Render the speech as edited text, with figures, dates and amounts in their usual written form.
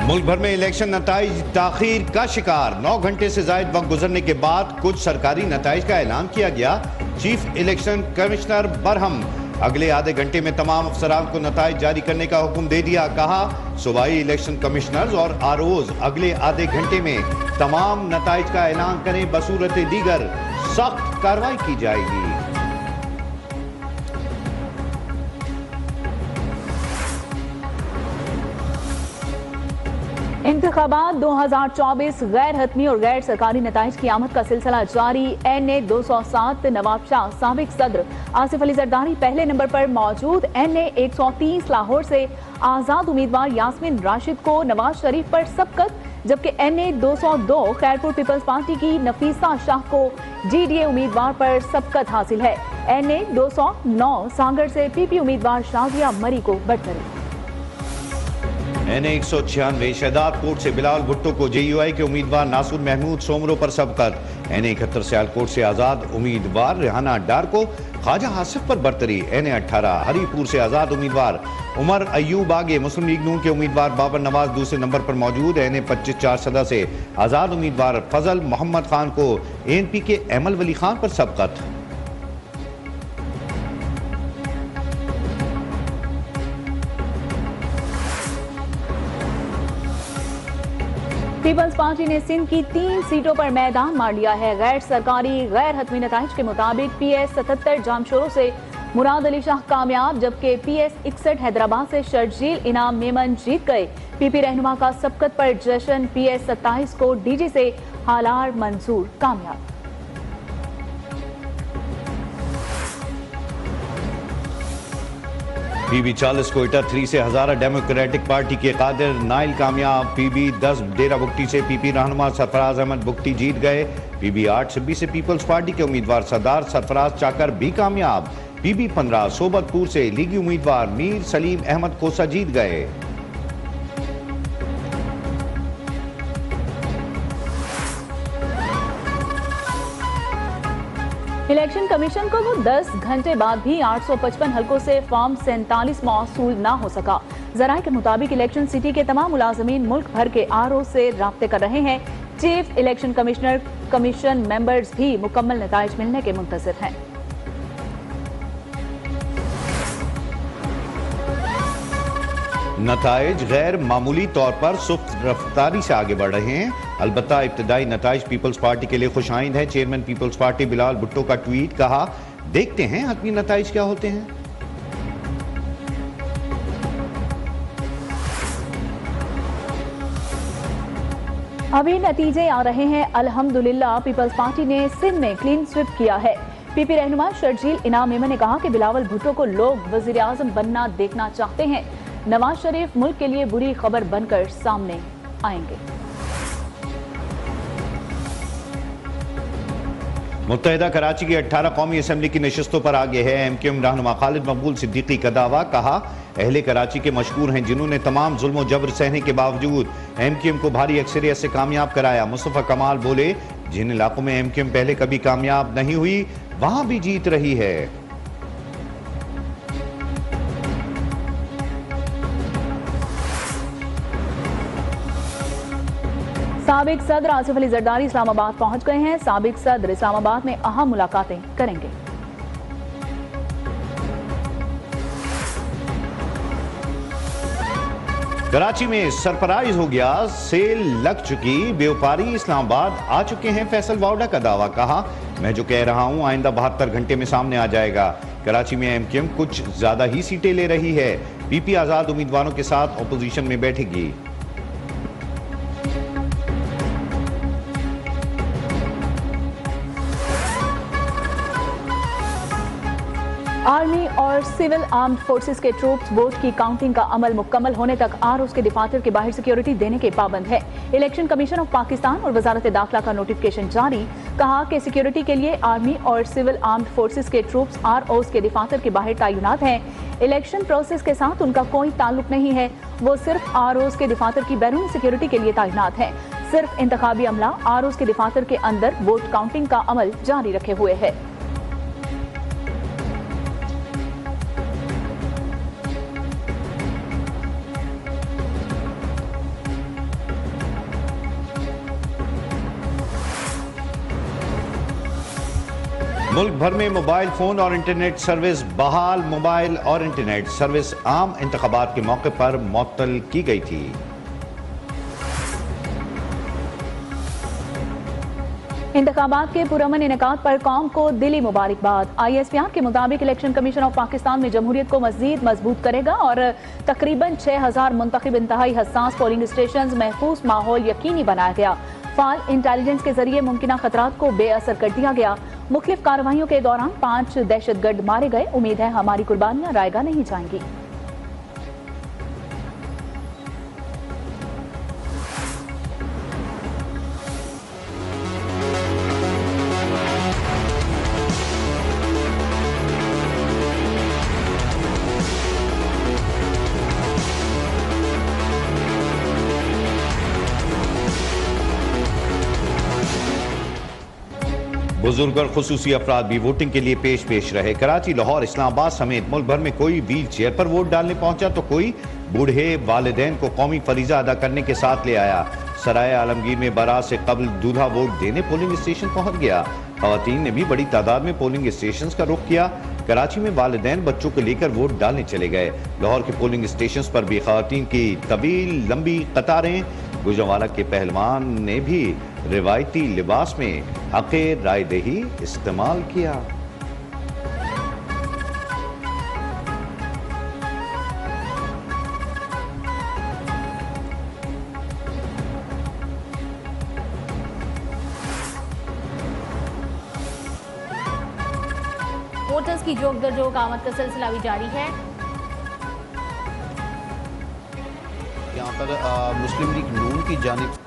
मुल्क भर में इलेक्शन नताइज ताखीर का शिकार। 9 घंटे से ज्यादा वक्त गुजरने के बाद कुछ सरकारी नताइज का ऐलान किया गया। चीफ इलेक्शन कमिश्नर बरहम अगले आधे घंटे में तमाम अफसरान को नताइज जारी करने का हुक्म दे दिया। कहा सूबाई इलेक्शन कमिश्नर्स और आरओज अगले आधे घंटे में तमाम नताइज का ऐलान करें, बसूरत दीगर सख्त कार्रवाई की जाएगी। इंतखाबात 2024 गैर हतमी और गैर सरकारी नताइज की आमद का सिलसिला जारी। NA 207 नवाब शाह साबिक सदर आसिफ अली जरदारी पहले नंबर पर मौजूद। NA 130 लाहौर से आजाद उम्मीदवार यास्मीन राशिद को नवाज शरीफ पर सबकत, जबकि NA 202 खैरपुर पीपल्स पार्टी की नफीसा शाह को GDA उम्मीदवार पर सबकत हासिल है। NA 209 सांगड़ से PP उम्मीदवार शाजिया मरी को बरतरी। NA 196 शहदाद कोट से बिलावल भुट्टो को JUI के उम्मीदवार नासुर महमूद सोमरो पर सबकत। NA 71 सियालकोट से आजाद उम्मीदवार रेहाना डार को ख्वाजा आसिफ पर बरतरी। NA 18 हरीपुर से आजाद उम्मीदवार उमर अयूब आगे मुस्लिम लीग नून के उम्मीदवार बाबर नवाज दूसरे नंबर पर मौजूद। NA 25 चारसदा से आजाद उम्मीदवार फजल मोहम्मद खान को ANP के अमल वली खान पर सबकत। पीपल्स पार्टी ने सिंध की 3 सीटों पर मैदान मार लिया है। गैर सरकारी गैर हतमी नताइज के मुताबिक PS 77 जामशोरों से मुराद अली शाह कामयाब, जबकि PS 61 हैदराबाद से शर्जील इनाम मेमन जीत गए। PP रहनुमा का सबकत पर जश्न। PS 27 को DG से हालार मंसूर कामयाब। PB 40 कोयटा 3 से हजारा डेमोक्रेटिक पार्टी के कादिर नाइल कामयाब। PB 10 डेरा बुगटी से PP रहनुमा सरफराज अहमद बुगटी जीत गए। PB 8 सिब्बी से पीपल्स पार्टी के उम्मीदवार सरदार सरफराज चाकर भी कामयाब। PB 15 सोबतपुर से लीगी उम्मीदवार मीर सलीम अहमद कोसा जीत गए। इलेक्शन कमीशन को 10 घंटे बाद भी 855 हलकों से फॉर्म 47 मौसूल ना हो सका। जराये के मुताबिक इलेक्शन सिटी के तमाम मुलाजमीन मुल्क भर के RO से राब्ते कर रहे हैं। Chief election commissioner commission members भी मुकम्मल नताइज मिलने के मुंतज़िर हैं। नताइज गैर मामूली तौर पर सुस्त रफ्तारी से आगे बढ़ रहे हैं। अलबत्ता इब्तदाई नताइज पीपल्स पार्टी के लिए खुशाइंद है। Chairman peoples party Bilawal Bhutto का ट्वीट। कहा देखते हैं हतमी नताइज क्या होते हैं। अभी नतीजे आ रहे हैं। अल्हम्दुलिल्लाह पीपल्स पार्टी ने सिंध में क्लीन स्विप किया है। PP रहनुमा शर्जील इनाम मेमन ने कहा कि बिलावल भुट्टो को लोग वजीर आजम बनना देखना चाहते हैं। नवाज शरीफ मुल्क के लिए बुरी खबर बनकर सामने आएंगे। मुत्तहिदा कराची की 18 कौमी असम्बली की नशस्तों पर आगे है MQM रहनुमा खालिद मकबूल सिद्दीकी का दावा। कहा अहले कराची के मशहूर हैं जिन्होंने तमाम जुल्म जबर सहने के बावजूद MQM को भारी अक्सरियत से कामयाब कराया। मुस्तफा कमाल बोले जिन इलाकों में MQM पहले कभी कामयाब नहीं हुई वहां भी जीत रही है। साबिक सदर आसिफ अली जरदारी इस्लामाबाद पहुंच गए हैं। साबिक सदर इस्लामाबाद में अहम मुलाकातें करेंगे। कराची में सरप्राइज हो गया, सेल लग चुकी। व्यापारी इस्लामाबाद आ चुके हैं। फैसल वाउडा का दावा। कहा मैं जो कह रहा हूं आइंदा 72 घंटे में सामने आ जाएगा। कराची में MQM कुछ ज्यादा ही सीटें ले रही है। PP आजाद उम्मीदवारों के साथ अपोजिशन में बैठेगी। आर्मी और सिविल आर्म्ड फोर्सेस के ट्रूप्स वोट की काउंटिंग का अमल मुकम्मल होने तक ROs के दफातर के बाहर सिक्योरिटी देने के पाबंद है। इलेक्शन कमीशन ऑफ पाकिस्तान और वजारत दाखिला का नोटिफिकेशन जारी। कहा कि सिक्योरिटी के लिए आर्मी और सिविल आर्म्ड फोर्सेस के ट्रूप्स ROs के दफातर के बाहर तैनात हैं। इलेक्शन प्रोसेस के साथ उनका कोई ताल्लुक नहीं है। वो सिर्फ ROs के दफातर की बैरूनी सिक्योरिटी के लिए तैनात है। सिर्फ इंतखाबी अमला ROs के दफातर के अंदर वोट काउंटिंग का अमल जारी रखे हुए है। मुल्क भर में मोबाइल फोन और इंटरनेट सर्विस बहाल। मोबाइल और इंटरनेट सर्विस आम इंतखाबात के मौके पर मुअत्तल की गई थी। इंतखाबात के पुरअमन इनेकाद पर कौम को दिली मुबारकबाद। ISPR के मुताबिक इलेक्शन कमीशन ऑफ पाकिस्तान में जमहूरियत को मजीद मजबूत करेगा और तकरीबन 6000 मुंतखब इंतहाई हसास पोलिंग स्टेशन महफूज माहौल यकीनी बनाया गया। फाल इंटेलिजेंस के जरिए मुमकिन खतरात को बेअसर कर दिया गया। मुख्तलिफ कार्रवाइयों के दौरान 5 दहशतगर्द मारे गए। उम्मीद है हमारी कुर्बानियां रायगा नहीं जाएंगी। बुजुर्ग और खुसूसी अफराद भी वोटिंग के लिए पेश रहे। कराची, लाहौर, इस्लामाबाद समेत मुल्क भर में कोई व्हील चेयर पर वोट डालने पहुंचा तो कोई बूढ़े वालिदैन को कौमी फरीजा अदा करने के साथ ले आया। सराय आलमगीर में बारात से कबल दूल्हा वोट देने पोलिंग स्टेशन पहुंच गया। खवातीन ने भी बड़ी तादाद में पोलिंग स्टेशन का रुख किया। कराची में वालिदैन बच्चों को लेकर वोट डालने चले गए। लाहौर के पोलिंग स्टेशन पर भी खवातीन की तवील लंबी कतारें। गुजरांवाला के पहलवान ने भी रिवायती लिबास में हक़े रायदही इस्तेमाल किया। वोटर्स की जोक दर जोक आमद का सिलसिला भी जारी है। यहाँ पर मुस्लिम लीग नून की जानिब